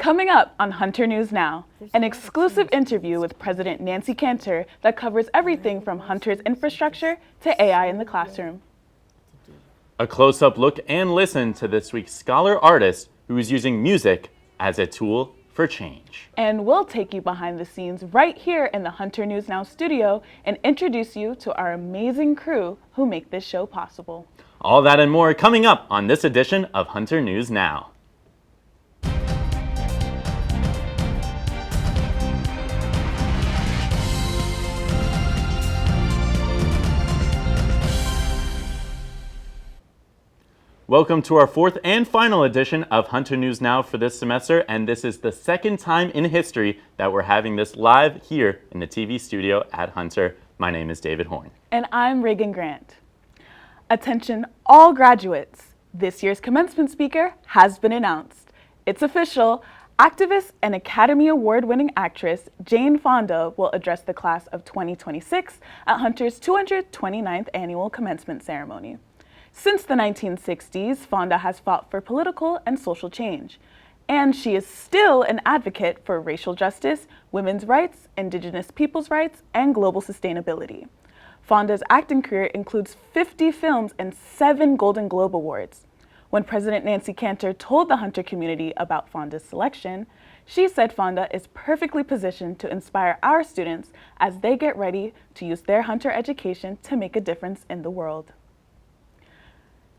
Coming up on Hunter News Now, an exclusive interview with President Nancy Cantor that covers everything from Hunter's infrastructure to AI in the classroom. A close-up look and listen to this week's scholar artist who is using music as a tool for change. And we'll take you behind the scenes right here in the Hunter News Now studio and introduce you to our amazing crew who make this show possible. All that and more coming up on this edition of Hunter News Now. Welcome to our fourth and final edition of Hunter News Now for this semester, and this is the second time in history that we're having this live here in the TV studio at Hunter. My name is David Horn. And I'm Reagan Grant. Attention all graduates, this year's commencement speaker has been announced. It's official. Activist and Academy Award-winning actress Jane Fonda will address the class of 2026 at Hunter's 229th annual commencement ceremony. Since the 1960s, Fonda has fought for political and social change, and she is still an advocate for racial justice, women's rights, indigenous peoples' rights, and global sustainability. Fonda's acting career includes 50 films and 7 Golden Globe Awards. When President Nancy Cantor told the Hunter community about Fonda's selection, she said Fonda is perfectly positioned to inspire our students as they get ready to use their Hunter education to make a difference in the world.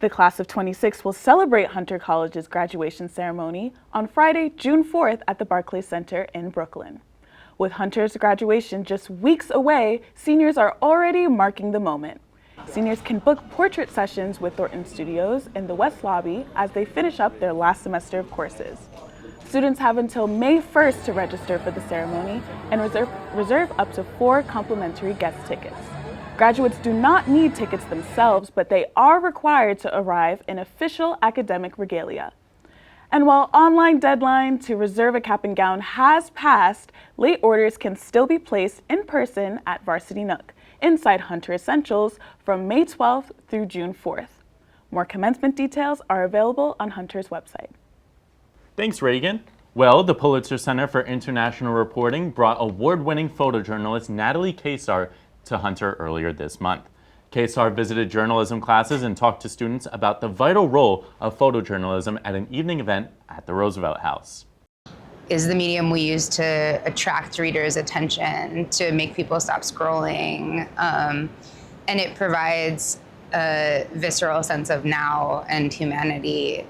The class of 26 will celebrate Hunter College's graduation ceremony on Friday, June 4th at the Barclays Center in Brooklyn. With Hunter's graduation just weeks away, seniors are already marking the moment. Seniors can book portrait sessions with Thornton Studios in the West Lobby as they finish up their last semester of courses. Students have until May 1st to register for the ceremony and reserve up to 4 complimentary guest tickets. Graduates do not need tickets themselves, but they are required to arrive in official academic regalia. And while online deadline to reserve a cap and gown has passed, late orders can still be placed in person at Varsity Nook, inside Hunter Essentials, from May 12th through June 4th. More commencement details are available on Hunter's website. Thanks, Reagan. Well, the Pulitzer Center for International Reporting brought award-winning photojournalist Natalie Kesar to Hunter earlier this month. Kesar visited journalism classes and talked to students about the vital role of photojournalism at an evening event at the Roosevelt House. Is the medium we use to attract readers' attention, to make people stop scrolling, and it provides a visceral sense of now and humanity.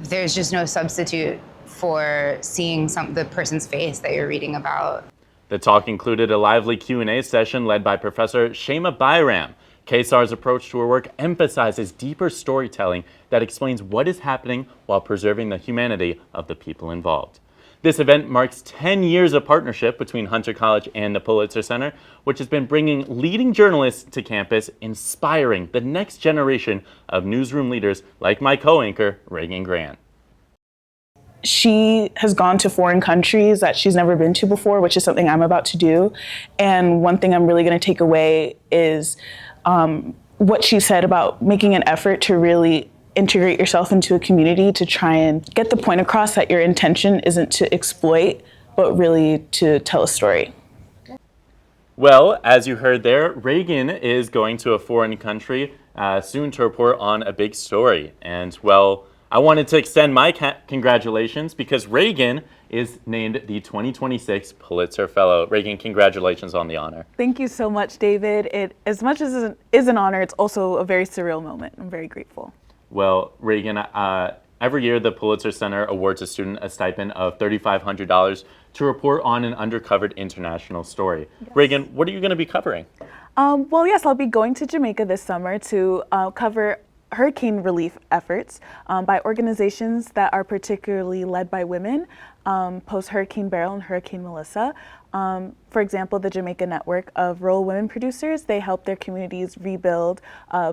There's just no substitute for seeing the person's face that you're reading about. The talk included a lively Q&A session led by Professor Shema Bairam. Kesar's approach to her work emphasizes deeper storytelling that explains what is happening while preserving the humanity of the people involved. This event marks 10 years of partnership between Hunter College and the Pulitzer Center, which has been bringing leading journalists to campus, inspiring the next generation of newsroom leaders like my co-anchor, Reagan Grant. She has gone to foreign countries that she's never been to before, which is something I'm about to do. And one thing I'm really going to take away is what she said about making an effort to really integrate yourself into a community to try and get the point across that your intention isn't to exploit, but really to tell a story. Well, as you heard there, Reagan is going to a foreign country soon to report on a big story. And well, I wanted to extend my congratulations because Reagan is named the 2026 Pulitzer Fellow. Reagan, congratulations on the honor. Thank you so much, David. As much as it is an honor, it's also a very surreal moment. I'm very grateful. Well, Reagan, every year the Pulitzer Center awards a student a stipend of $3,500 to report on an undercovered international story. Yes. Reagan, what are you going to be covering? Well, yes, I'll be going to Jamaica this summer to cover hurricane relief efforts by organizations that are particularly led by women, post-Hurricane Beryl and Hurricane Melissa. For example, the Jamaica Network of Rural Women Producers, they help their communities rebuild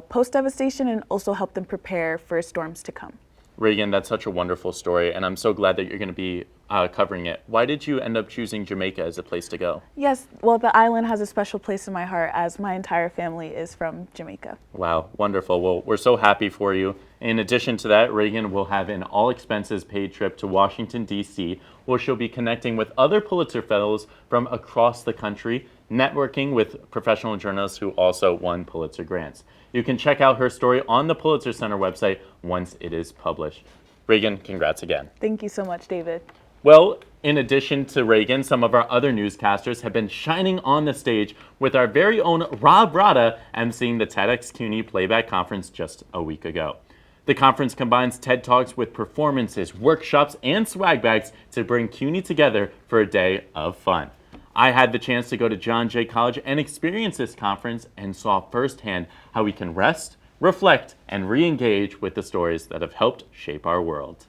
post-devastation and also help them prepare for storms to come. Reagan, that's such a wonderful story, and I'm so glad that you're going to be covering it. Why did you end up choosing Jamaica as a place to go? Yes, well, the island has a special place in my heart as my entire family is from Jamaica. Wow, wonderful. Well, we're so happy for you. In addition to that, Reagan will have an all-expenses-paid trip to Washington, D.C., where she'll be connecting with other Pulitzer Fellows from across the country, networking with professional journalists who also won Pulitzer grants. You can check out her story on the Pulitzer Center website once it is published. Reagan, congrats again. Thank you so much, David. Well, in addition to Reagan, some of our other newscasters have been shining on the stage with our very own Rada emceeing the TedXCuny Playback Conference just a week ago. The conference combines TED Talks with performances, workshops, and swag bags to bring CUNY together for a day of fun. I had the chance to go to John Jay College and experience this conference and saw firsthand how we can rest, reflect, and re-engage with the stories that have helped shape our world.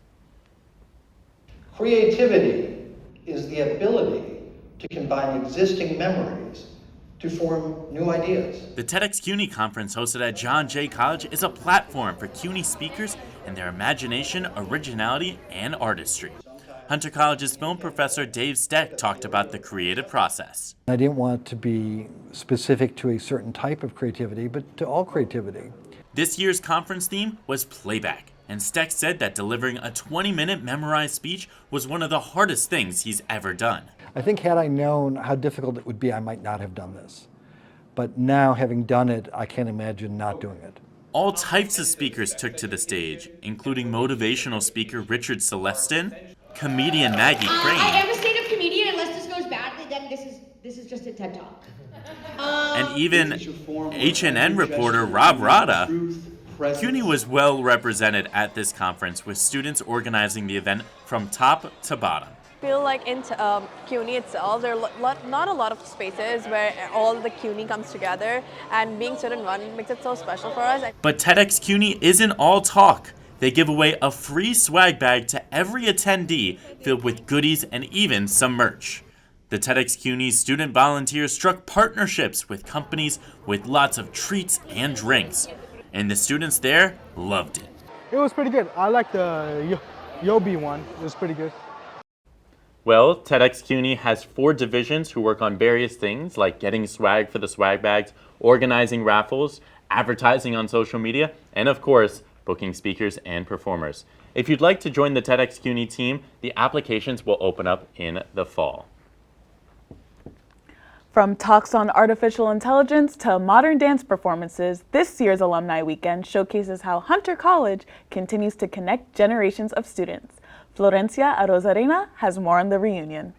Creativity is the ability to combine existing memories to form new ideas. The TedXCuny Conference hosted at John Jay College is a platform for CUNY speakers and their imagination, originality, and artistry. Hunter College's film professor Dave Steck talked about the creative process. I didn't want to be specific to a certain type of creativity, but to all creativity. This year's conference theme was playback, and Steck said that delivering a 20-minute memorized speech was one of the hardest things he's ever done. I think had I known how difficult it would be, I might not have done this. But now, having done it, I can't imagine not doing it. All types of speakers took to the stage, including motivational speaker Richard Celestin, comedian Maggie Crane, I am a stand-up comedian. Unless this goes badly, then this is just a TED Talk. and even HNN reporter Rada. CUNY was well represented at this conference, with students organizing the event from top to bottom. I feel like in CUNY itself, there are not a lot of spaces where all the CUNY comes together, and being student-run makes it so special for us. But TedXCuny isn't all talk. They give away a free swag bag to every attendee filled with goodies and even some merch. The TedXCuny student volunteers struck partnerships with companies with lots of treats and drinks. And the students there loved it. It was pretty good. I like the Yobi one. It was pretty good. Well, TedXCuny has 4 divisions who work on various things like getting swag for the swag bags, organizing raffles, advertising on social media, and of course, booking speakers and performers. If you'd like to join the TedXCuny team, the applications will open up in the fall. From talks on artificial intelligence to modern dance performances, this year's Alumni Weekend showcases how Hunter College continues to connect generations of students. Florencia Arozarena has more on the reunion.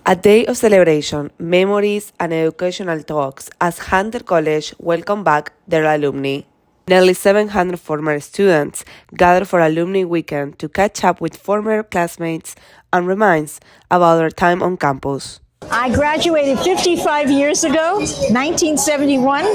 A day of celebration, memories, and educational talks as Hunter College welcomed back their alumni. Nearly 700 former students gathered for Alumni Weekend to catch up with former classmates and reminisce about their time on campus. I graduated 55 years ago, 1971,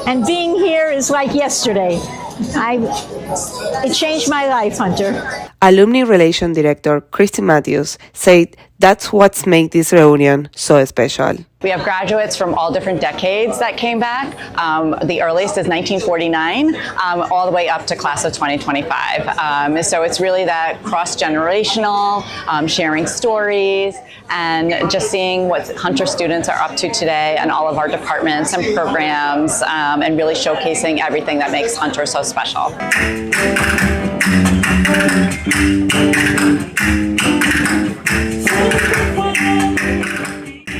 and being here is like yesterday. It changed my life, Hunter. Alumni Relations Director Christy Matthews said that's what's made this reunion so special. We have graduates from all different decades that came back. The earliest is 1949, all the way up to class of 2025. So it's really that cross-generational, sharing stories, and just seeing what Hunter students are up to today and all of our departments and programs, and really showcasing everything that makes Hunter so special.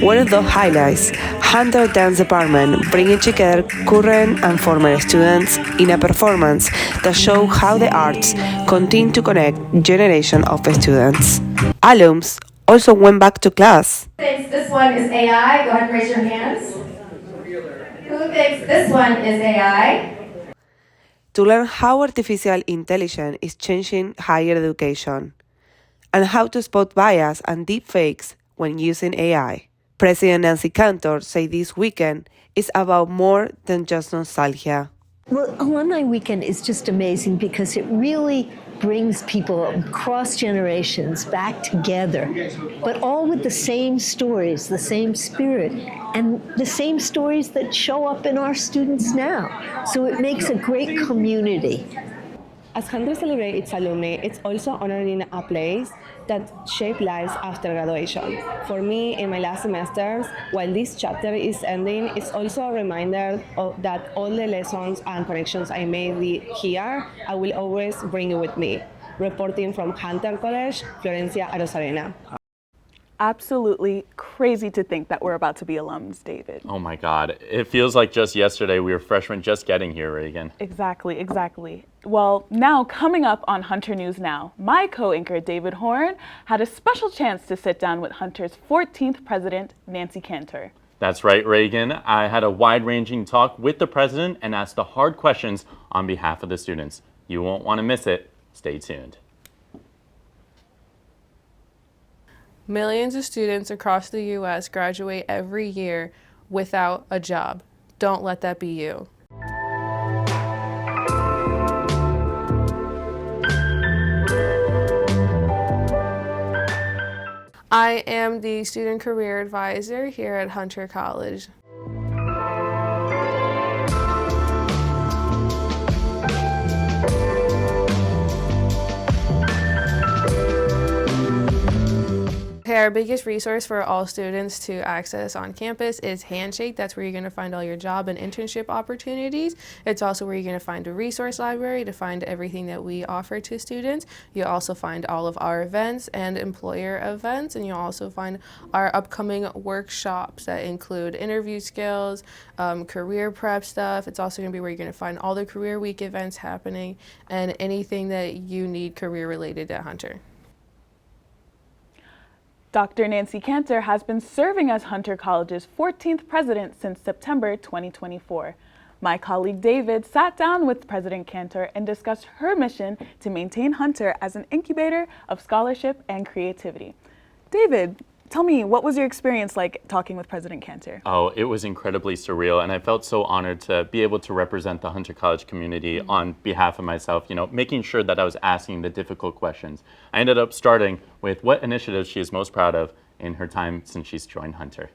One of the highlights, Hunter Dance Department bringing together current and former students in a performance that show how the arts continue to connect generations of students. Alums also went back to class. Who thinks this one is AI? Go ahead and raise your hands. Who thinks this one is AI? To learn how artificial intelligence is changing higher education and how to spot bias and deepfakes when using AI. President Nancy Cantor said this weekend is about more than just nostalgia. Well, Alumni Weekend is just amazing because it really brings people across generations back together, but all with the same stories, the same spirit, and the same stories that show up in our students now. So it makes a great community. As Hunter celebrates its alumni, it's also honoring a place that shaped lives after graduation. For me, in my last semesters, while this chapter is ending, it's also a reminder that all the lessons and connections I made here, I will always bring it with me. Reporting from Hunter College, Florencia Arozarena. Absolutely crazy to think that we're about to be alums, David. Oh my God. It feels like just yesterday we were freshmen just getting here, Reagan. Exactly. Well, now coming up on Hunter News Now, my co-anchor David Horn had a special chance to sit down with Hunter's 14th president, Nancy Cantor. That's right, Reagan. I had a wide-ranging talk with the president and asked the hard questions on behalf of the students. You won't want to miss it. Stay tuned. Millions of students across the U.S. graduate every year without a job. Don't let that be you. I am the Student Career Advisor here at Hunter College. Our biggest resource for all students to access on campus is Handshake. That's where you're going to find all your job and internship opportunities. It's also where you're going to find a resource library to find everything that we offer to students. You'll also find all of our events and employer events, and you'll also find our upcoming workshops that include interview skills, career prep stuff. It's also going to be where you're going to find all the Career Week events happening and anything that you need career related at Hunter. Dr. Nancy Cantor has been serving as Hunter College's 14th president since September 2024. My colleague David sat down with President Cantor and discussed her mission to maintain Hunter as an incubator of scholarship and creativity. David, tell me, what was your experience like talking with President Cantor? Oh, it was incredibly surreal, and I felt so honored to be able to represent the Hunter College community on behalf of myself, making sure that I was asking the difficult questions. I ended up starting with what initiatives she is most proud of in her time since she's joined Hunter.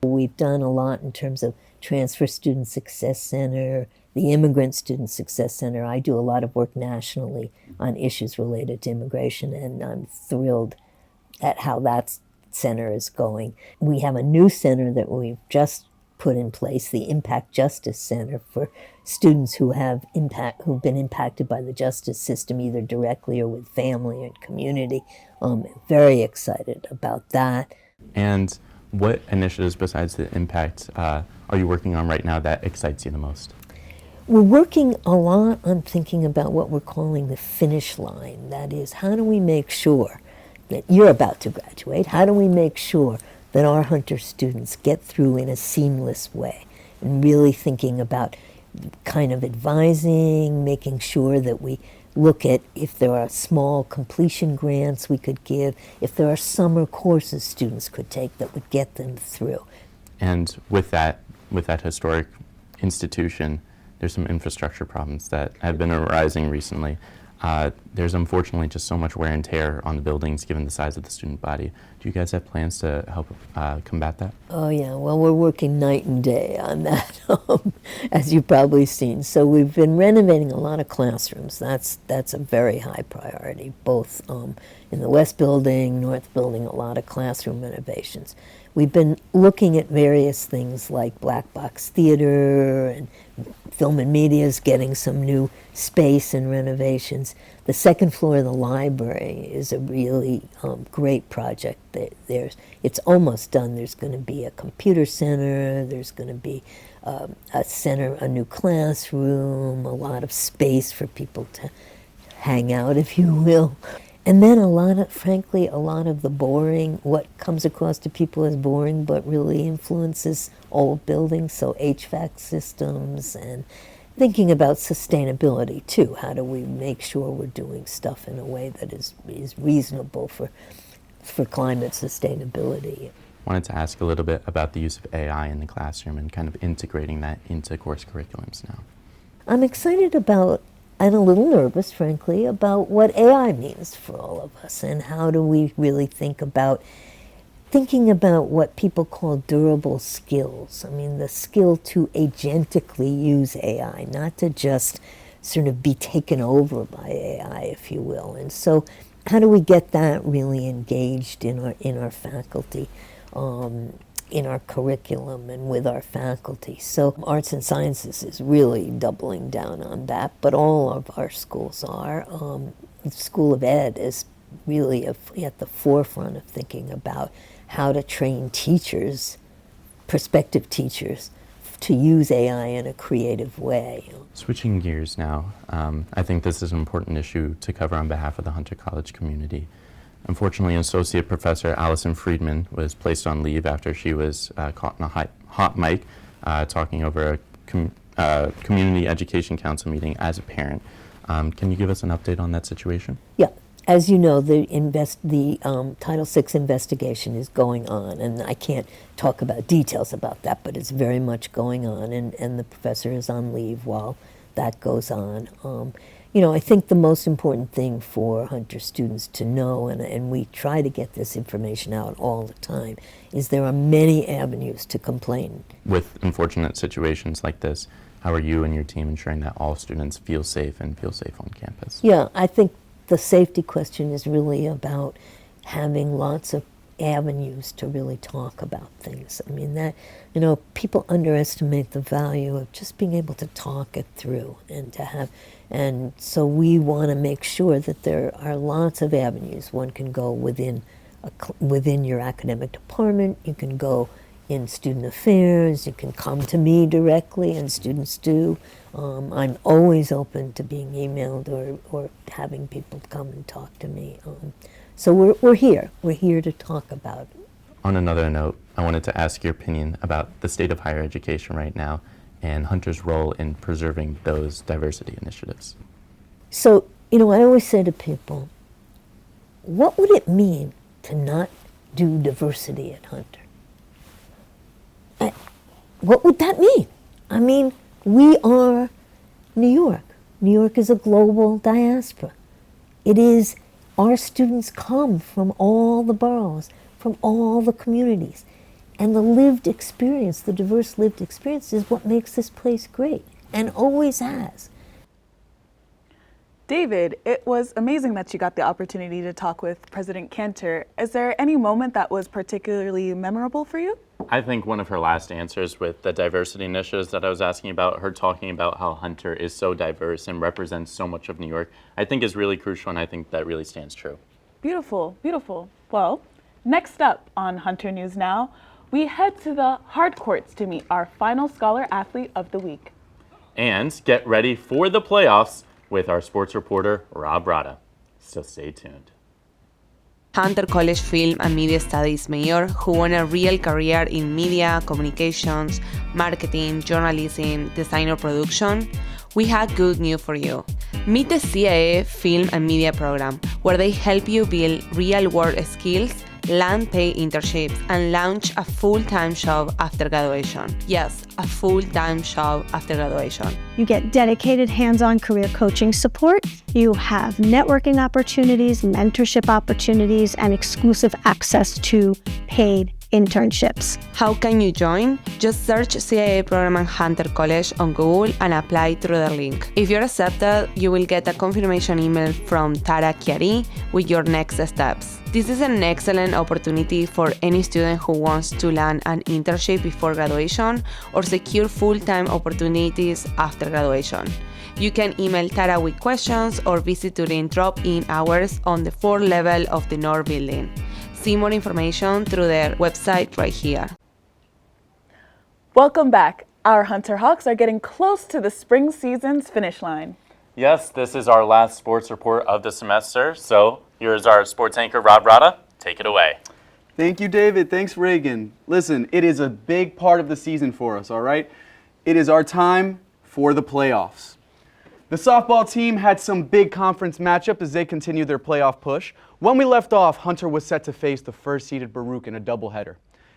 We've done a lot in terms of Transfer Student Success Center, the Immigrant Student Success Center. I do a lot of work nationally on issues related to immigration, and I'm thrilled at how that center is going. We have a new center that we've just put in place, the Impact Justice Center, for students who've been impacted by the justice system, either directly or with family and community. Very excited about that. And what initiatives besides the Impact are you working on right now that excites you the most? We're working a lot on thinking about what we're calling the finish line. That is, how do we make sure that you're about to graduate? How do we make sure that our Hunter students get through in a seamless way? And really thinking about kind of advising, making sure that we look at if there are small completion grants we could give, if there are summer courses students could take that would get them through. And with that historic institution, there's some infrastructure problems that have been arising recently. There's unfortunately just so much wear and tear on the buildings given the size of the student body. Do you guys have plans to help combat that? Oh yeah, well we're working night and day on that, as you've probably seen. So we've been renovating a lot of classrooms. That's a very high priority, both in the West Building, North Building, a lot of classroom renovations. We've been looking at various things like black box theater, and film and media is getting some new space and renovations. The second floor of the library is a really great project. It's almost done. There's going to be a computer center, there's going to be a new classroom, a lot of space for people to hang out, if you will. And then frankly, a lot of the boring, what comes across to people as boring but really influences old buildings, so HVAC systems, and thinking about sustainability too. How do we make sure we're doing stuff in a way that is reasonable for climate sustainability? I wanted to ask a little bit about the use of AI in the classroom and kind of integrating that into course curriculums now. I'm excited about, and a little nervous, frankly, about what AI means for all of us, and how do we really think about thinking about what people call durable skills. I mean, the skill to agentically use AI, not to just sort of be taken over by AI, if you will. And so how do we get that really engaged in our faculty, in our curriculum and with our faculty? So arts and sciences is really doubling down on that, but all of our schools are. The School of Ed is really at the forefront of thinking about how to train teachers, prospective teachers, to use AI in a creative way. Switching gears now, I think this is an important issue to cover on behalf of the Hunter College community. Unfortunately, Associate Professor Allison Friedman was placed on leave after she was caught in a hot mic talking over a Community Education Council meeting as a parent. Can you give us an update on that situation? Yeah. As you know, the Title VI investigation is going on, and I can't talk about details about that, but it's very much going on, and the professor is on leave while that goes on. You know, I think the most important thing for Hunter students to know, and we try to get this information out all the time, is there are many avenues to complain. With unfortunate situations like this, how are you and your team ensuring that all students feel safe and feel safe on campus? Yeah, I think the safety question is really about having lots of avenues to really talk about things. I mean, that, you know, people underestimate the value of just being able to talk it through and to have, and so we want to make sure that there are lots of avenues. One can go within your academic department, you can go in student affairs, you can come to me directly, and students do. I'm always open to being emailed or having people come and talk to me. So we're here. We're here to talk about it. On another note, I wanted to ask your opinion about the state of higher education right now and Hunter's role in preserving those diversity initiatives. So, you know, I always say to people, what would it mean to not do diversity at Hunter? What would that mean? I mean, we are New York. New York is a global diaspora. It is, our students come from all the boroughs, from all the communities. And the lived experience, the diverse lived experience, is what makes this place great, and always has. David, it was amazing that you got the opportunity to talk with President Cantor. Is there any moment that was particularly memorable for you? I think one of her last answers with the diversity initiatives that I was asking about, her talking about how Hunter is so diverse and represents so much of New York, I think is really crucial, and I think that really stands true. Beautiful, beautiful. Well, next up on Hunter News Now, we head to the hard courts to meet our final Scholar Athlete of the Week. And get ready for the playoffs with our sports reporter, Rada. So stay tuned. Hunter College Film and Media Studies major who won a real career in media, communications, marketing, journalism, design or production, we have good news for you. Meet the CIA Film and Media program, where they help you build real-world skills, land paid internships, and launch a full-time job after graduation. Yes, a full-time job after graduation. You get dedicated hands-on career coaching support. You have networking opportunities, mentorship opportunities, and exclusive access to paid internships. How can you join? Just search CIA program at Hunter College on Google and apply through the link. If you're accepted, you will get a confirmation email from TedXCuny with your next steps. This is an excellent opportunity for any student who wants to land an internship before graduation or secure full-time opportunities after graduation. You can email Tara with questions or visit during drop-in hours on the 4th level of the North Building. See more information through their website right here. Welcome back. Our Hunter Hawks are getting close to the spring season's finish line. Yes, this is our last sports report of the semester, so here's our sports anchor, Rada. Take it away. Thank you, David. Thanks, Reagan. Listen, it is a big part of the season for us, all right? It is our time for the playoffs. The softball team had some big conference matchup as they continue their playoff push. When we left off, Hunter was set to face the first-seeded Baruch in a doubleheader.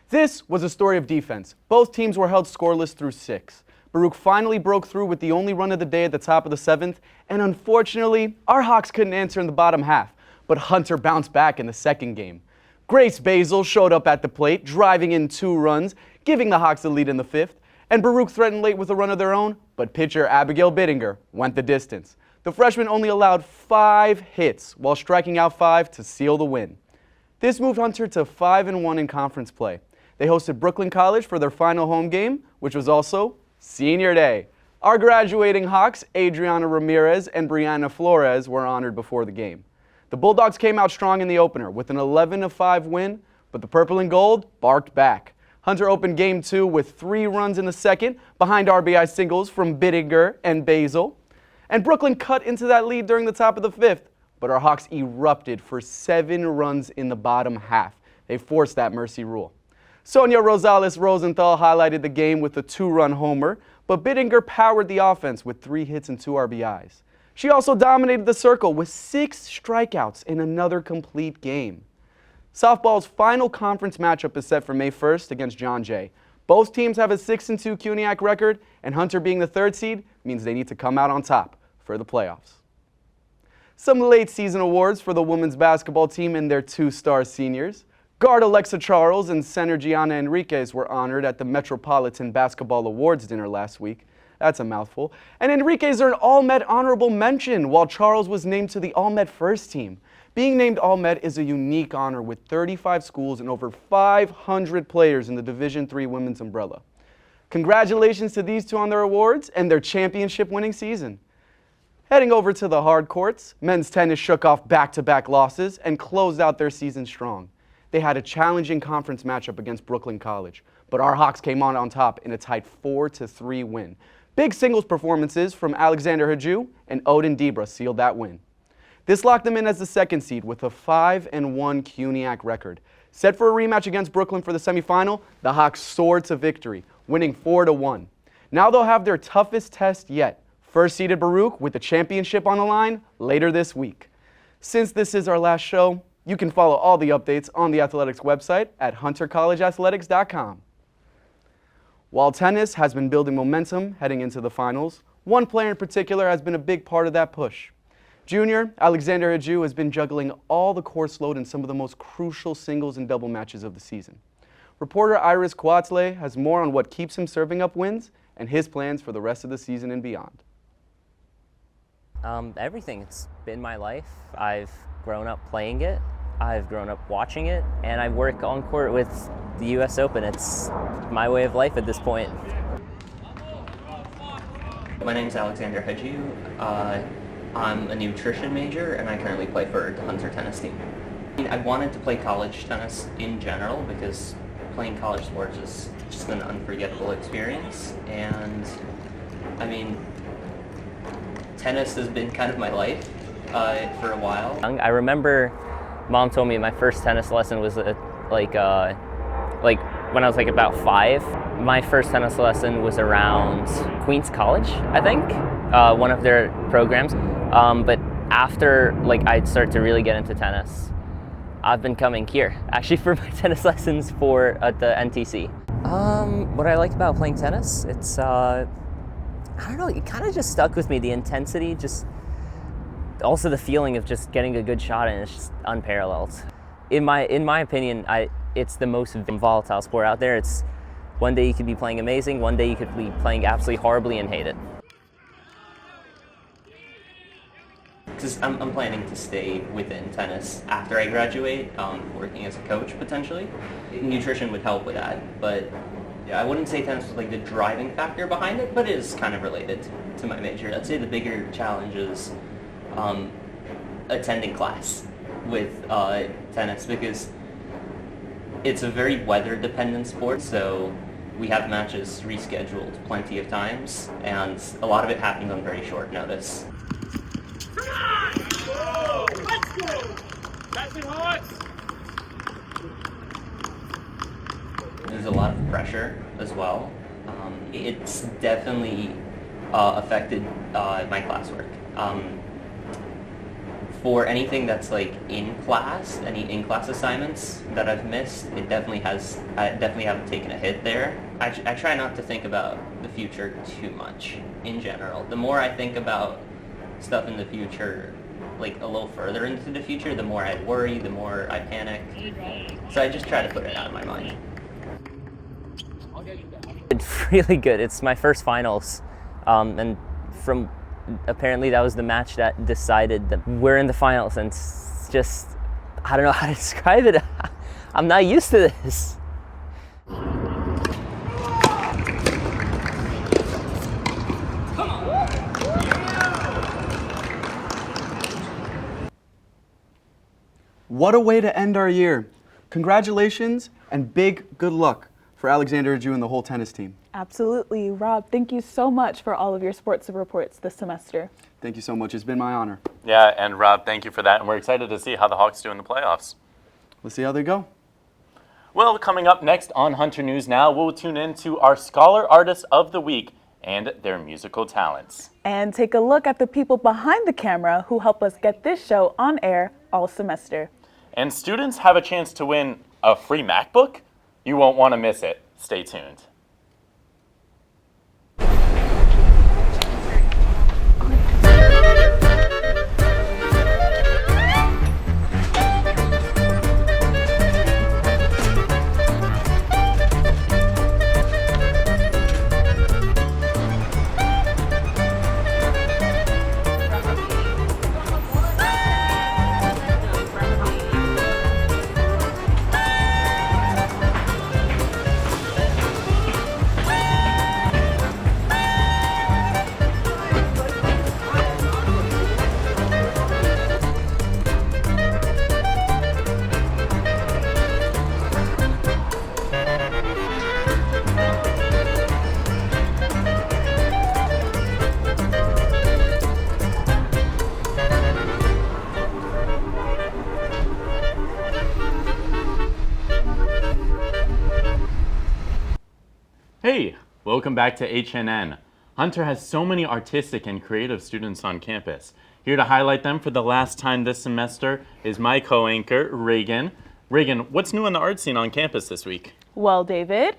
This was a story of defense. Both teams were held scoreless through 6. Baruch finally broke through with the only run of the day at the top of the 7th, and unfortunately, our Hawks couldn't answer in the bottom half, but Hunter bounced back in the second game. Grace Basil showed up at the plate, driving in 2 runs, giving the Hawks the lead in the 5th, and Baruch threatened late with a run of their own, but pitcher Abigail Bittinger went the distance. The freshman only allowed 5 hits while striking out 5 to seal the win. This moved Hunter to 5-1 in conference play. They hosted Brooklyn College for their final home game, which was also Senior Day. Our graduating Hawks, Adriana Ramirez and Brianna Flores, were honored before the game. The Bulldogs came out strong in the opener with an 11-5 win, but the Purple and Gold barked back. Hunter opened Game 2 with 3 runs in the second, behind RBI singles from Bittinger and Basil. And Brooklyn cut into that lead during the top of the 5th, but our Hawks erupted for 7 runs in the bottom half. They forced that mercy rule. Sonia Rosales Rosenthal highlighted the game with a 2-run homer, but Bittinger powered the offense with 3 hits and 2 RBIs. She also dominated the circle with 6 strikeouts in another complete game. Softball's final conference matchup is set for May 1st against John Jay. Both teams have a 6-2 CUNYAC record, and Hunter being the 3rd seed means they need to come out on top for the playoffs. Some late season awards for the women's basketball team and their 2-star seniors. Guard Alexa Charles and center Gianna Enriquez were honored at the Metropolitan Basketball Awards dinner last week. That's a mouthful. And Enriquez earned All-Met honorable mention, while Charles was named to the All-Met first team. Being named All-Met is a unique honor with 35 schools and over 500 players in the Division III women's umbrella. Congratulations to these two on their awards and their championship-winning season. Heading over to the hard courts, men's tennis shook off back-to-back losses and closed out their season strong. They had a challenging conference matchup against Brooklyn College, but our Hawks came on top in a tight 4-3 win. Big singles performances from Alexander Hagiu and Odin Debra sealed that win. This locked them in as the 2nd seed with a 5-1 CUNYAC record. Set for a rematch against Brooklyn for the semifinal, the Hawks soared to victory, winning 4-1. Now they'll have their toughest test yet. First-seeded Baruch with the championship on the line later this week. Since this is our last show, you can follow all the updates on the athletics website at huntercollegeathletics.com. While tennis has been building momentum heading into the finals, one player in particular has been a big part of that push. Junior Alexander Hagiu has been juggling all the course load in some of the most crucial singles and double matches of the season. Reporter Iris Coatzle has more on what keeps him serving up wins and his plans for the rest of the season and beyond. Everything. It's been my life. I've grown up playing it, I've grown up watching it, and I work on court with the US Open. It's my way of life at this point. My name is Alexander Hagiu. I'm a nutrition major and I currently play for the Hunter tennis team. I wanted to play college tennis in general because playing college sports is just an unforgettable experience, and I mean, tennis has been kind of my life for a while. I remember Mom told me my first tennis lesson was like when I was like about 5. My first tennis lesson was around Queens College, I think, one of their programs. But after I'd start to really get into tennis, I've been coming here actually for my tennis lessons at the NTC. What I like about playing tennis, it's I don't know, it kind of just stuck with me. The intensity, just also the feeling of just getting a good shot, and it's just unparalleled. In my opinion, it's the most volatile sport out there. It's one day you could be playing amazing, one day you could be playing absolutely horribly and hate it. I'm planning to stay within tennis after I graduate, working as a coach potentially. Nutrition would help with that, but yeah, I wouldn't say tennis was like the driving factor behind it, but it is kind of related to my major. I'd say the bigger challenge is attending class with tennis, because it's a very weather-dependent sport, so we have matches rescheduled plenty of times, and a lot of it happens on very short notice. Let's go! That's it, hot! There's a lot of pressure as well. It's definitely affected my classwork. For anything that's like in class, any in-class assignments that I've missed, I definitely haven't taken a hit there. I try not to think about the future too much in general. The more I think about stuff in the future, like a little further into the future, the more I worry, the more I panic. So I just try to put it out of my mind. It's really good. It's my first finals, and apparently that was the match that decided that we're in the finals, and it's just, I don't know how to describe it. I'm not used to this. What a way to end our year. Congratulations and big good luck for Alexander Hagiu and the whole tennis team. Absolutely. Rob, thank you so much for all of your sports reports this semester. Thank you so much. It's been my honor. Yeah, and Rob, thank you for that. And we're excited to see how the Hawks do in the playoffs. Let's see how they go. Well, coming up next on Hunter News Now, we'll tune in to our Scholar Artist of the Week and their musical talents. And take a look at the people behind the camera who help us get this show on air all semester. And students have a chance to win a free MacBook? You won't want to miss it. Stay tuned. Hey, welcome back to HNN. Hunter has so many artistic and creative students on campus. Here to highlight them for the last time this semester is my co-anchor, Reagan. Reagan, what's new on the art scene on campus this week? Well, David,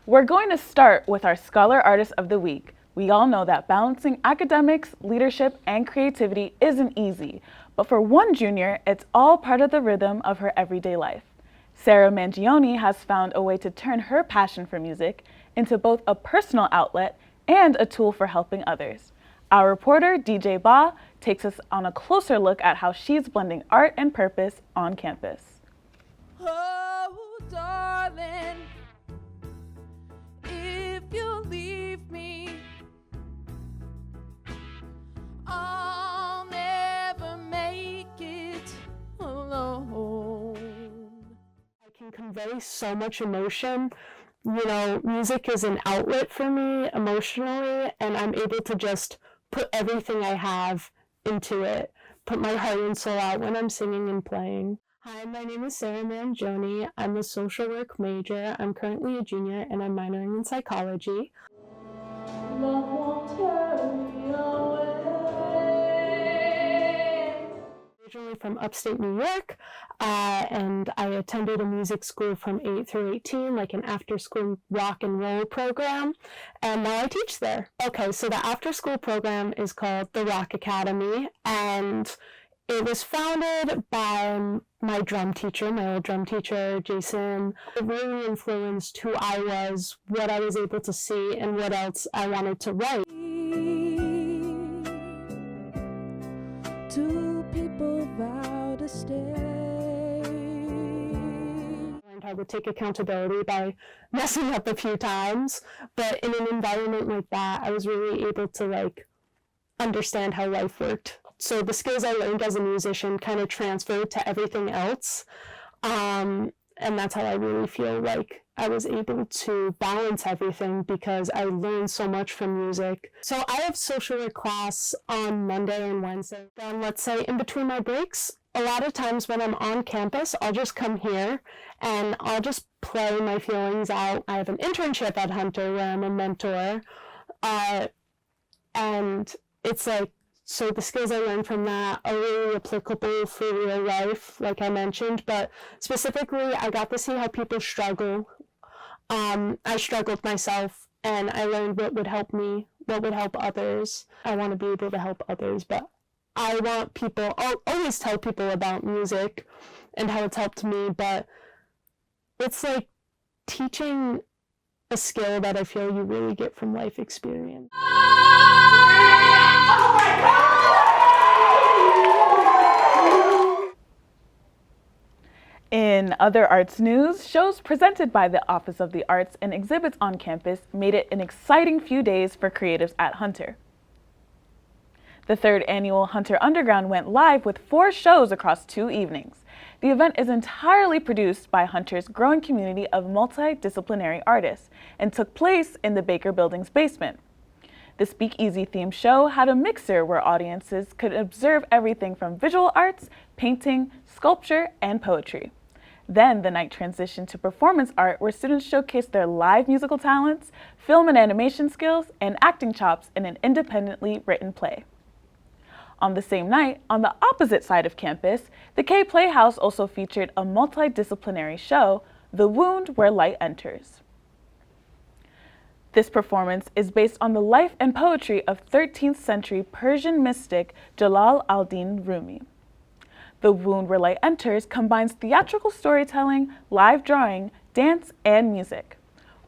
we're going to start with our Scholar Artist of the Week. We all know that balancing academics, leadership, and creativity isn't easy, but for one junior, it's all part of the rhythm of her everyday life. Sarah Mangione has found a way to turn her passion for music into both a personal outlet and a tool for helping others. Our reporter, DJ Ba, takes us on a closer look at how she's blending art and purpose on campus. Oh, darling, if you leave me, I'll never make it alone. I can convey so much emotion. You know, music is an outlet for me emotionally, and I'm able to just put everything I have into it, put my heart and soul out when I'm singing and playing. Hi, my name is Sarah Mangione. I'm a social work major. I'm currently a junior, and I'm minoring in psychology. Love won't turn me away. Originally from upstate New York, and I attended a music school from 8 through 18, like an after-school rock and roll program, and now I teach there. Okay, so the after-school program is called the Rock Academy, and it was founded by my drum teacher, my old drum teacher, Jason. It really influenced who I was, what I was able to see, and what else I wanted to write. Two people vow to stay. I learned how to take accountability by messing up a few times, but in an environment like that, I was really able to understand how life worked. So the skills I learned as a musician kind of transferred to everything else, and that's how I really feel like I was able to balance everything because I learned so much from music. So I have social work class on Monday and Wednesday. Then let's say in between my breaks, a lot of times when I'm on campus, I'll just come here and I'll just play my feelings out. I have an internship at Hunter where I'm a mentor, and it's so the skills I learned from that are really applicable for real life, like I mentioned, but specifically I got to see how people struggle. I struggled myself, and I learned what would help me, what would help others. I want to be able to help others, but I want people, I'll always tell people about music and how it's helped me, but it's like teaching a skill that I feel you really get from life experience. In other arts news, shows presented by the Office of the Arts and exhibits on campus made it an exciting few days for creatives at Hunter. The third annual Hunter Underground went live with 4 shows across 2 evenings. The event is entirely produced by Hunter's growing community of multidisciplinary artists and took place in the Baker Building's basement. The Speakeasy themed show had a mixer where audiences could observe everything from visual arts, painting, sculpture, and poetry. Then the night transitioned to performance art where students showcased their live musical talents, film and animation skills, and acting chops in an independently written play. On the same night, on the opposite side of campus, the K Playhouse also featured a multidisciplinary show, The Wound Where Light Enters. This performance is based on the life and poetry of 13th century Persian mystic Jalal al-Din Rumi. The Wound Where Light Enters combines theatrical storytelling, live drawing, dance, and music.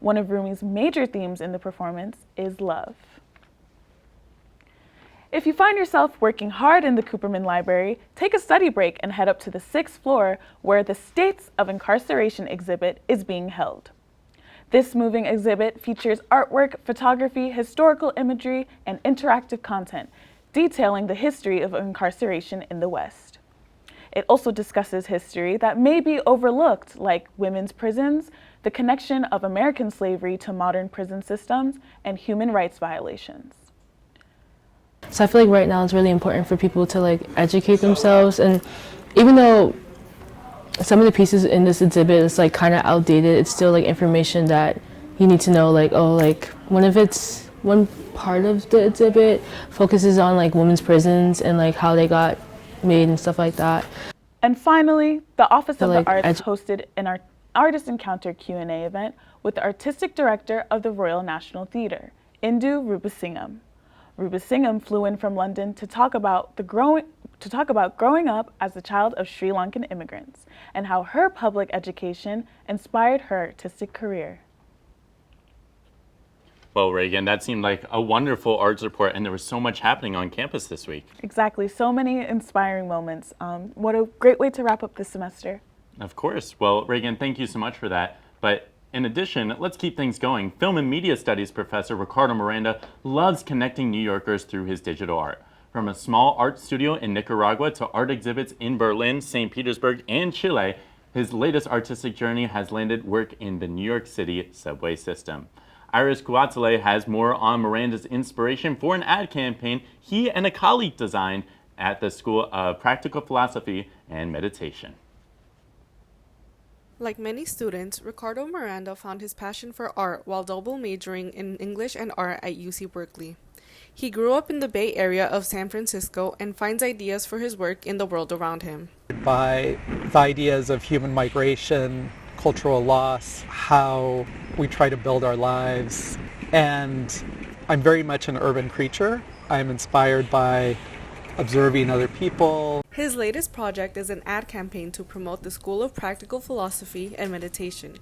One of Rumi's major themes in the performance is love. If you find yourself working hard in the Cooperman Library, take a study break and head up to the 6th floor where the States of Incarceration exhibit is being held. This moving exhibit features artwork, photography, historical imagery, and interactive content, detailing the history of incarceration in the West. It also discusses history that may be overlooked, like women's prisons, the connection of American slavery to modern prison systems, and human rights violations. So I feel like right now it's really important for people to like educate themselves, and even though some of the pieces in this exhibit is like kind of outdated, it's still like information that you need to know, like, oh, like one part of the exhibit focuses on like women's prisons and like how they got made and stuff like that. And finally, the Office of the Arts hosted an Artist Encounter Q&A event with the Artistic Director of the Royal National Theatre, Indu Rupasingham. Rupasingham flew in from London to talk about growing up as the child of Sri Lankan immigrants and how her public education inspired her artistic career. Well, Reagan, that seemed like a wonderful arts report, and there was so much happening on campus this week. Exactly, so many inspiring moments. What a great way to wrap up this semester. Of course. Well, Reagan, thank you so much for that. But in addition, let's keep things going. Film and Media Studies professor Ricardo Miranda loves connecting New Yorkers through his digital art. From a small art studio in Nicaragua to art exhibits in Berlin, St. Petersburg, and Chile, his latest artistic journey has landed work in the New York City subway system. Iris Cuatele has more on Miranda's inspiration for an ad campaign he and a colleague designed at the School of Practical Philosophy and Meditation. Like many students, Ricardo Miranda found his passion for art while double majoring in English and art at UC Berkeley. He grew up in the Bay Area of San Francisco and finds ideas for his work in the world around him. By the ideas of human migration, cultural loss, how we try to build our lives, and I'm very much an urban creature. I'm inspired by observing other people. His latest project is an ad campaign to promote the School of Practical Philosophy and Meditation.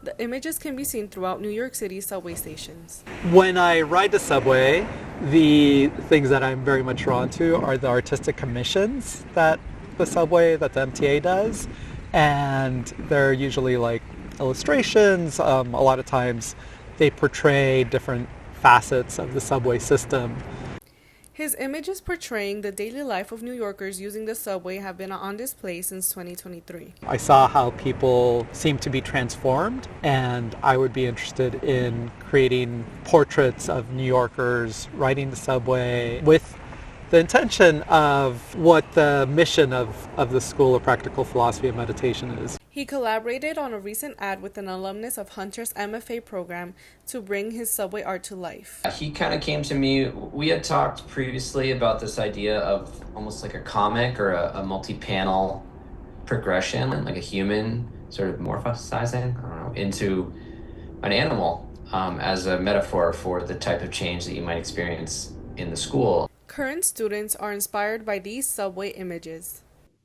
The images can be seen throughout New York City subway stations. When I ride the subway, the things that I'm very much drawn to are the artistic commissions that the subway, that the MTA does. And they're usually like illustrations. A lot of times they portray different facets of the subway system. His images portraying the daily life of New Yorkers using the subway have been on display since 2023. I saw how people seem to be transformed, and I would be interested in creating portraits of New Yorkers riding the subway with the intention of what the mission of the School of Practical Philosophy and Meditation is. He collaborated on a recent ad with an alumnus of Hunter's MFA program to bring his subway art to life. He kind of came to me, we had talked previously about this idea of almost like a comic or a multi-panel progression, like a human sort of morphosizing, into an animal as a metaphor for the type of change that you might experience in the school. Current students are inspired by these subway images.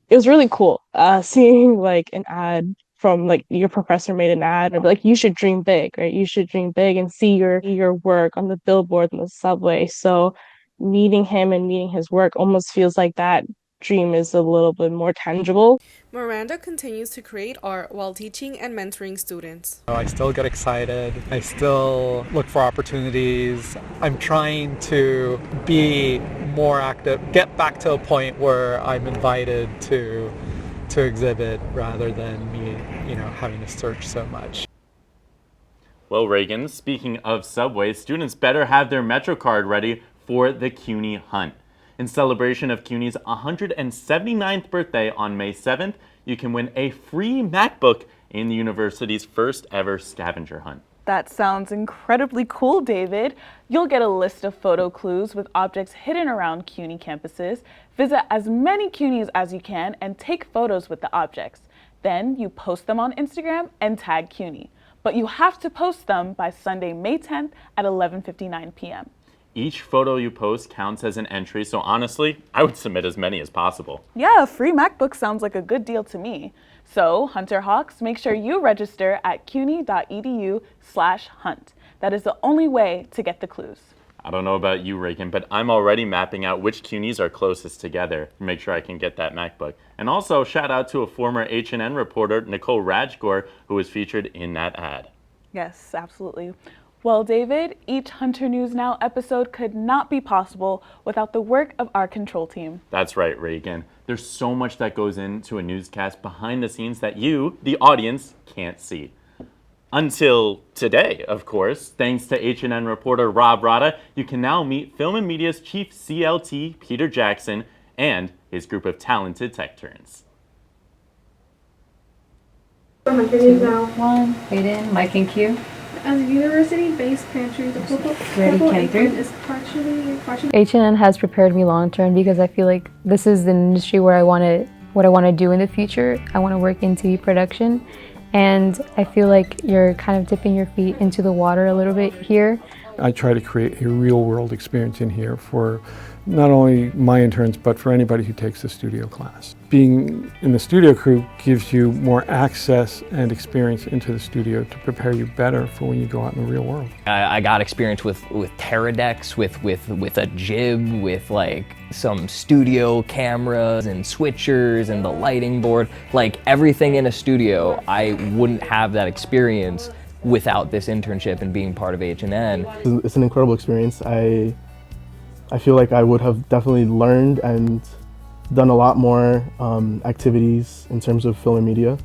It was really cool seeing like an ad from like your professor made an ad and like you should dream big, right? You should dream big and see your work on the billboard on the subway. So meeting him and meeting his work almost feels like that dream is a little bit more tangible. Miranda continues to create art while teaching and mentoring students. I still get excited. I still look for opportunities. I'm trying to be more active, get back to a point where I'm invited to exhibit rather than me, having to search so much. Well, Reagan, speaking of subways, students better have their Metro card ready for the CUNY Hunt. In celebration of CUNY's 179th birthday on May 7th, you can win a free MacBook in the university's first ever scavenger hunt. That sounds incredibly cool, David. You'll get a list of photo clues with objects hidden around CUNY campuses. Visit as many CUNYs as you can and take photos with the objects. Then you post them on Instagram and tag CUNY. But you have to post them by Sunday, May 10th at 11:59 p.m. Each photo you post counts as an entry, so honestly, I would submit as many as possible. Yeah, a free MacBook sounds like a good deal to me. So, Hunter Hawks, make sure you register at cuny.edu/hunt. That is the only way to get the clues. I don't know about you, Reagan, but I'm already mapping out which CUNYs are closest together to make sure I can get that MacBook. And also, shout out to a former HNN reporter, Nicole Rajgor, who was featured in that ad. Yes, absolutely. Well, David, each Hunter News Now episode could not be possible without the work of our control team. That's right, Reagan. There's so much that goes into a newscast behind the scenes that you, the audience, can't see. Until today, of course, thanks to HNN reporter Rob Rada, you can now meet Film and Media's chief CLT, Peter Jackson, and his group of talented tech turns. Hunter News Now. 1, Hayden, Mike and Q. As a university-based pantry, the Purple Apron is partially. HNN has prepared me long-term because I feel like this is the industry where what I want to do in the future. I want to work in TV production, and I feel like you're kind of dipping your feet into the water a little bit here. I try to create a real-world experience in here for not only my interns, but for anybody who takes the studio class. Being in the studio crew gives you more access and experience into the studio to prepare you better for when you go out in the real world. I got experience with Teradecks, with a jib, with like some studio cameras and switchers and the lighting board. Like everything in a studio, I wouldn't have that experience without this internship and being part of HNN. It's an incredible experience. I feel like I would have definitely learned and done a lot more activities in terms of film and media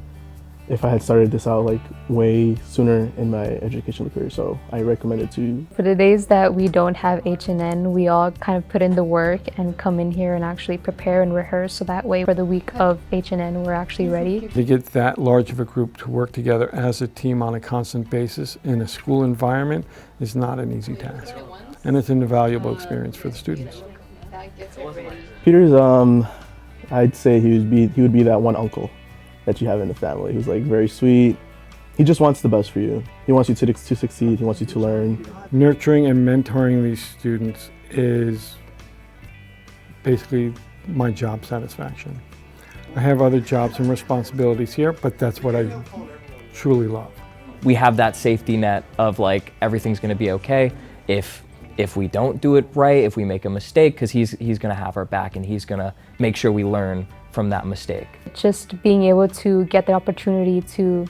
if I had started this out like way sooner in my educational career, so I recommend it to you. For the days that we don't have HNN, we all kind of put in the work and come in here and actually prepare and rehearse, so that way for the week of HNN we're actually ready. To get that large of a group to work together as a team on a constant basis in a school environment is not an easy task, and it's an invaluable experience for the students. Peter's, I'd say he would be that one uncle that you have in the family who's like very sweet. He just wants the best for you. He wants you to succeed. He wants you to learn. Nurturing and mentoring these students is basically my job satisfaction. I have other jobs and responsibilities here, but that's what I truly love. We have that safety net of like everything's going to be okay if we don't do it right, if we make a mistake, because he's going to have our back and he's going to make sure we learn from that mistake. Just being able to get the opportunity to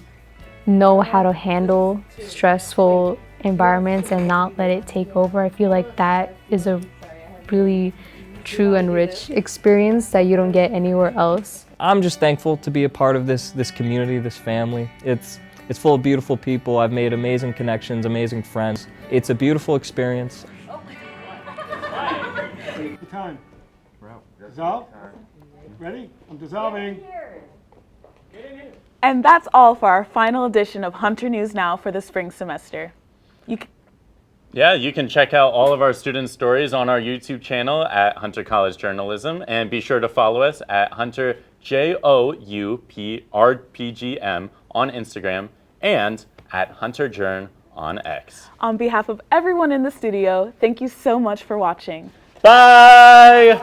know how to handle stressful environments and not let it take over, I feel like that is a really true and rich experience that you don't get anywhere else. I'm just thankful to be a part of this community, this family. It's full of beautiful people. I've made amazing connections, amazing friends. It's a beautiful experience. Take time. Dissolve. Ready? I'm dissolving. And that's all for our final edition of Hunter News Now for the spring semester. You can check out all of our student stories on our YouTube channel at Hunter College Journalism, and be sure to follow us at Hunter JOUPRPGM on Instagram and at Hunter Journ on X. On behalf of everyone in the studio, thank you so much for watching. Bye.